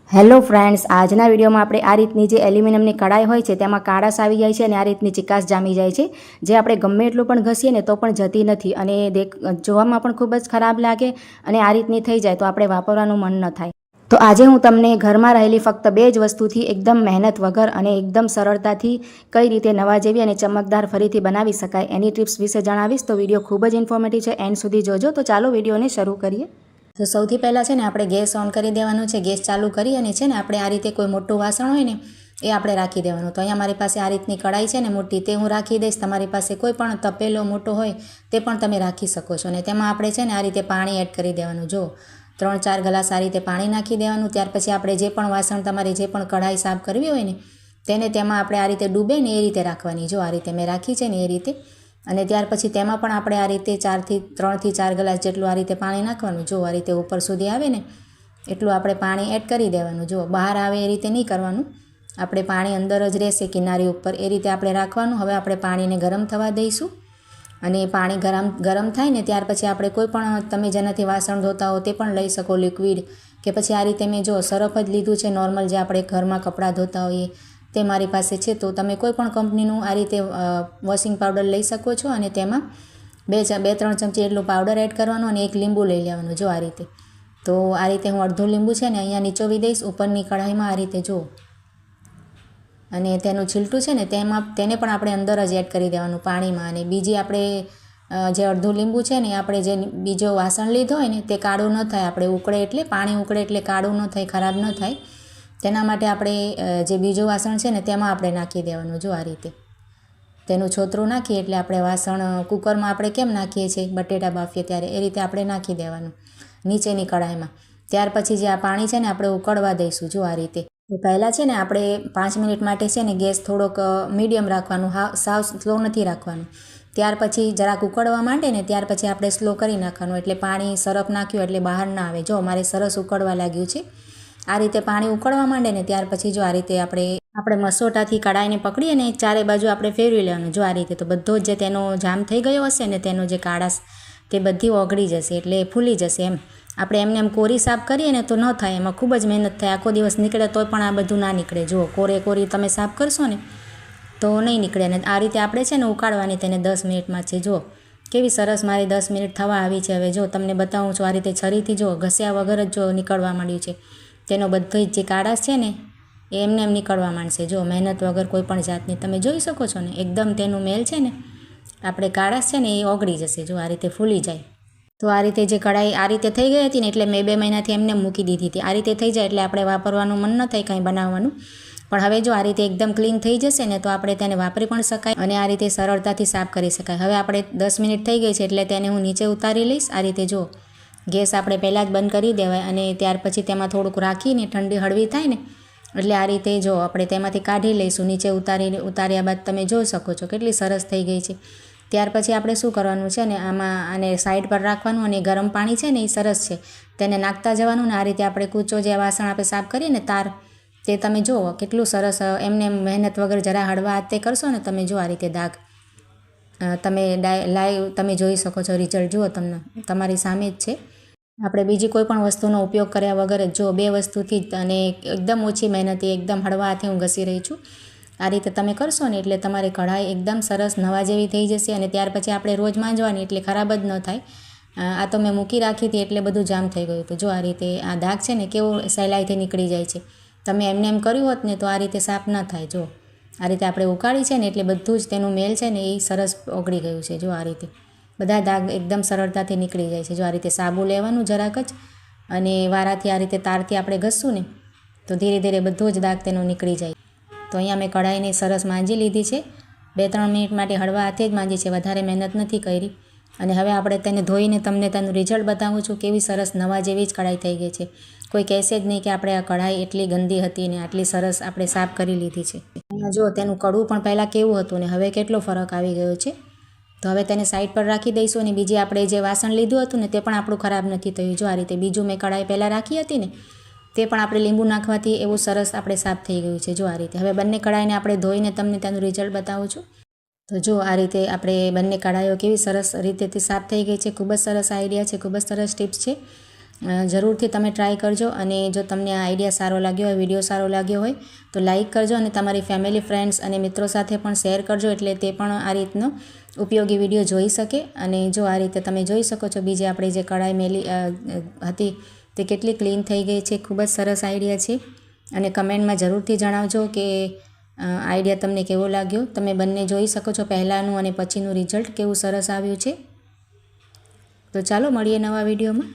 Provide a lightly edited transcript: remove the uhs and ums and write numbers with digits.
Hello friends, આજના વિડીયોમાં આપણે આ રીતની જે એલ્યુમિનિયમની કડાઈ હોય છે તેમાં કાળાશ આવી જાય છે અને આ રીતની ચિકાસ જામી જાય છે, જે આપણે ગમે એટલું પણ ઘસીએ ને તો પણ જતી નથી અને જોવામાં પણ ખૂબ જ ખરાબ લાગે અને આ રીતની થઈ જાય તો આપણે વાપરવાનું મન ન થાય. તો આજે હું તમને ઘરમાં રહેલી ફક્ત 2 જ વસ્તુથી એકદમ મહેનત વગર અને એકદમ સરળતાથી કઈ રીતે નવા જેવી અને ચમકદાર ફરીથી બનાવી શકાય એની ટિપ્સ વિશે જણાવીશ. તો વિડીયો ખૂબ જ ઇન્ફોર્મેટિવ છે, એન્ડ સુધી જોજો. તો ચાલો વિડીયોને શરૂ કરીએ. તો સૌથી પહેલાં છે ને આપણે ગેસ ઓન કરી દેવાનું છે. ગેસ ચાલુ કરી અને છે ને આપણે આ રીતે કોઈ મોટું વાસણ હોય ને એ આપણે રાખી દેવાનું. તો અહીંયા મારી પાસે આ રીતની કડાઈ છે ને મોટી, તે હું રાખી દઈશ. તમારી પાસે કોઈ પણ તપેલો મોટો હોય તે પણ તમે રાખી શકો છો. અને તેમાં આપણે છે ને આ રીતે પાણી એડ કરી દેવાનું. જો 3-4 ગ્લાસ આ રીતે પાણી નાખી દેવાનું. ત્યાર પછી આપણે જે પણ વાસણ, તમારે જે પણ કઢાઈ સાફ કરવી હોય ને તેને તેમાં આપણે આ રીતે ડૂબે ને એ રીતે રાખવાની. જો આ રીતે મેં રાખી છે ને એ રીતે. અને ત્યાર પછી તેમાં પણ આપણે આ રીતે 3થી 4 ગ્લાસ જેટલું આ રીતે પાણી નાખવાનું. જો આ રીતે ઉપર સુધી આવે ને એટલું આપણે પાણી એડ કરી દેવાનું. જો બહાર આવે એ રીતે નહીં કરવાનું, આપણે પાણી અંદર જ રહેશે કિનારી ઉપર એ રીતે આપણે રાખવાનું. હવે આપણે પાણીને ગરમ થવા દઈશું અને પાણી ગરમ થાય ને ત્યાર પછી આપણે કોઈ પણ, તમે જેનાથી વાસણ ધોતા હો તે પણ લઈ શકો, લિક્વિડ કે પછી આ રીતે મેં જો સરફ જ લીધું છે નોર્મલ, જે આપણે ઘરમાં કપડાં ધોતા હોઈએ તે મારી પાસે છે. તો તમે કોઈ પણ કંપનીનું આ રીતે વોશિંગ પાવડર લઈ શકો છો અને તેમાં 2-3 ચમચી એટલું પાવડર એડ કરવાનું અને 1 લીંબુ લઈ લેવાનું. જો આ રીતે. તો આ રીતે હું અડધું લીંબુ છે ને અહીંયા નીચોવી દઈશ ઉપરની કઢાઈમાં આ રીતે. જો અને તેનું છિલટું છે ને તેને પણ આપણે અંદર જ એડ કરી દેવાનું પાણીમાં. અને બીજી આપણે જે અડધું લીંબુ છે ને આપણે જે બીજો વાસણ લીધો હોય ને તે કાળું ન થાય, આપણે ઉકળે એટલે પાણી ઉકળે એટલે કાળું ન થાય, ખરાબ ન થાય, તેના માટે આપણે જે બીજું વાસણ છે ને તેમાં આપણે નાખી દેવાનું. જો આ રીતે તેનું છોતરું નાખીએ એટલે આપણે વાસણ કુકરમાં આપણે કેમ નાખીએ છીએ બટેટા બાફીએ ત્યારે એ રીતે આપણે નાખી દેવાનું નીચેની કઢાઈમાં. ત્યાર પછી જે આ પાણી છે ને આપણે ઉકળવા દઈશું. જો આ રીતે. તો પહેલાં છે ને આપણે 5 મિનિટ માટે છે ને ગેસ થોડોક મીડિયમ રાખવાનું, સાવ સ્લો નથી રાખવાનું. ત્યાર પછી જરાક ઉકળવા માંડે ને ત્યાર પછી આપણે સ્લો કરી નાખવાનું, એટલે પાણી સરફ નાખ્યું એટલે બહાર ના આવે. જો અમારે સરસ ઉકળવા લાગ્યું છે. આ રીતે પાણી ઉકળવા માંડે ને ત્યાર પછી જો આ રીતે આપણે મસોટાથી કડાઈને પકડી અને ચારે બાજુ આપણે ફેરવી લેવાનું. જો આ રીતે. તો બધો જ જે તેનો જામ થઈ ગયો હશે ને તેનો જે કાળાશ તે બધી ઓગળી જશે, એટલે ફૂલી જશે. એમ આપણે એમ કોરી સાફ કરીએ ને તો ન થાય, એમાં ખૂબ જ મહેનત થાય, આખો દિવસ નીકળે તોય પણ આ બધું ના નીકળે. જુઓ, કોરી તમે સાફ કરશો ને તો નહીં નીકળે. અને આ રીતે આપણે છે ને ઉકાળવાની તેને 10 મિનિટમાં છે. જો કેવી સરસ મારી 10 મિનિટ થવા આવી છે. હવે જો તમને બતાવું છું, આ રીતે છરીથી જો ઘસ્યા વગર જ જો નીકળવા માંડ્યું છે. તેનો બધો જે કાળાશ છે ને એ એમ નીકળવા માંડશે. જો મહેનત વગર કોઈ પણ જાતની તમે જોઈ શકો છો ને, એકદમ તેનું મેલ છે ને આપણે કાળાશ છે ને એ ઓગળી જશે. જો આ રીતે ફૂલી જાય. તો આ રીતે જે કઢાઈ આ રીતે થઈ ગઈ હતી ને એટલે મેં 2 મહિનાથી એમને મૂકી દીધી હતી. આ રીતે થઈ જાય એટલે આપણે વાપરવાનું મન ન થાય કંઈ બનાવવાનું. પણ હવે જો આ રીતે એકદમ ક્લીન થઈ જશે ને તો આપણે તેને વાપરી પણ શકાય અને આ રીતે સરળતાથી સાફ કરી શકાય. હવે આપણે 10 મિનિટ થઈ ગઈ છે એટલે તેને હું નીચે ઉતારી લઈશ. આ રીતે જો ગેસ આપણે પહેલાં જ બંધ કરી દેવાય અને ત્યાર પછી તેમાં થોડુંક રાખીને ઠંડી હળવી થાય ને એટલે આ રીતે જો આપણે તેમાંથી કાઢી લઈશું. નીચે ઉતાર્યા બાદ તમે જોઈ શકો છો કેટલી સરસ થઈ ગઈ છે. ત્યાર પછી આપણે શું કરવાનું છે ને આમાં આને સાઈડ પર રાખવાનું અને ગરમ પાણી છે ને એ સરસ છે તેને નાખતા જવાનું. ને આ રીતે આપણે કૂચો જે વાસણ આપણે સાફ કરીએ ને તાર, તે તમે જુઓ કેટલું સરસ એમને મહેનત વગર જરા હળવા હાથે કરશો ને તમે જો આ રીતે દાગ તમે લાઈવ તમે જોઈ શકો છો. રિઝલ્ટ જુઓ તમને તમારી સામે જ છે. આપણે બીજી કોઈ પણ વસ્તુનો ઉપયોગ કર્યા વગર જ જો 2 વસ્તુથી જ અને એકદમ ઓછી મહેનતે એકદમ હળવા હાથે હું ઘસી રહી છું. આ રીતે તમે કરશો ને એટલે તમારી કઢાઈ એકદમ સરસ નવા જેવી થઈ જશે. અને ત્યાર પછી આપણે રોજ માંજવાની એટલે ખરાબ જ ન થાય. આ તો મેં મૂકી રાખી હતી એટલે બધું જામ થઈ ગયું હતું. જો આ રીતે આ દાગ છે ને કેવો સહેલાઈથી નીકળી જાય છે. તમે એમ કર્યું હોત ને તો આ રીતે સાફ ન થાય. જો આ રીતે આપણે ઉકાળી છે ને એટલે બધું જ તેનું મેલ છે ને એ સરસ ઓગળી ગયું છે. જો આ રીતે બધા દાગ એકદમ સરળતાથી નીકળી જાય છે. જો આ રીતે સાબુ લેવાનું જરાક જ અને વારાથી આ રીતે તારથી આપણે ઘસશું ને તો ધીરે ધીરે બધો જ દાગ તેનો નીકળી જાય. તો અહીંયા મેં કઢાઈને સરસ માંજી લીધી છે. 2-3 મિનિટ માટે હળવા હાથે જ માંજી છે, વધારે મહેનત નથી કરી. અને હવે આપણે તેને ધોઈને તમને તેનું રિઝલ્ટ બતાવું છું. કેવી સરસ નવા જેવી જ કઢાઈ થઈ ગઈ છે. કોઈ કહેશે જ નહીં કે આપણે આ કઢાઈ એટલી ગંદી હતી ને આટલી સરસ આપણે સાફ કરી લીધી છે. અહીંયા જો તેનું કડવું પણ પહેલાં કેવું હતું ને હવે કેટલો ફરક આવી ગયો છે. તો હવે તેને સાઈડ પર રાખી દઈશું. અને બીજી આપણે જે વાસણ લીધું હતું ને તે પણ આપણું ખરાબ નથી થયું. જો આ રીતે બીજું મેં કઢાઈ પહેલાં રાખી હતી ને તે પણ આપણે લીંબુ નાખવાથી એવું સરસ આપણે સાફ થઈ ગયું છે. જો આ રીતે હવે બંને કઢાઈને આપણે ધોઈને તમને તેનું રિઝલ્ટ બતાવું છું. તો જો આ રીતે આપણે બંને કઢાઈઓ કેવી સરસ રીતેથી સાફ થઈ ગઈ છે. ખૂબ જ સરસ આઈડિયા છે, ખૂબ જ સરસ ટિપ્સ છે. જરૂરથી તમે ટ્રાય કરજો અને જો તમને આ આઈડિયા સારો લાગ્યો હોય, વિડીયો સારો લાગ્યો હોય તો લાઈક કરજો અને તમારી ફેમિલી, ફ્રેન્ડ્સ અને મિત્રો સાથે પણ શેર કરજો, એટલે તે પણ આ રીતનો ઉપયોગી વિડીયો જોઈ શકે. અને જો આ રીતે તમે જોઈ શકો છો બીજી આપણી જે કઢાઈ મેલી હતી તે કેટલી ક્લીન થઈ ગઈ છે. ખૂબ જ સરસ આઈડિયા છે અને કમેન્ટમાં જરૂરથી જણાવજો કે આઈડિયા તમને કેવો લાગ્યો. તમે બંને જોઈ શકો છો પહેલાંનું અને પછીનું રિઝલ્ટ કેવું સરસ આવ્યું છે. તો ચાલો મળીએ નવા વિડીયોમાં.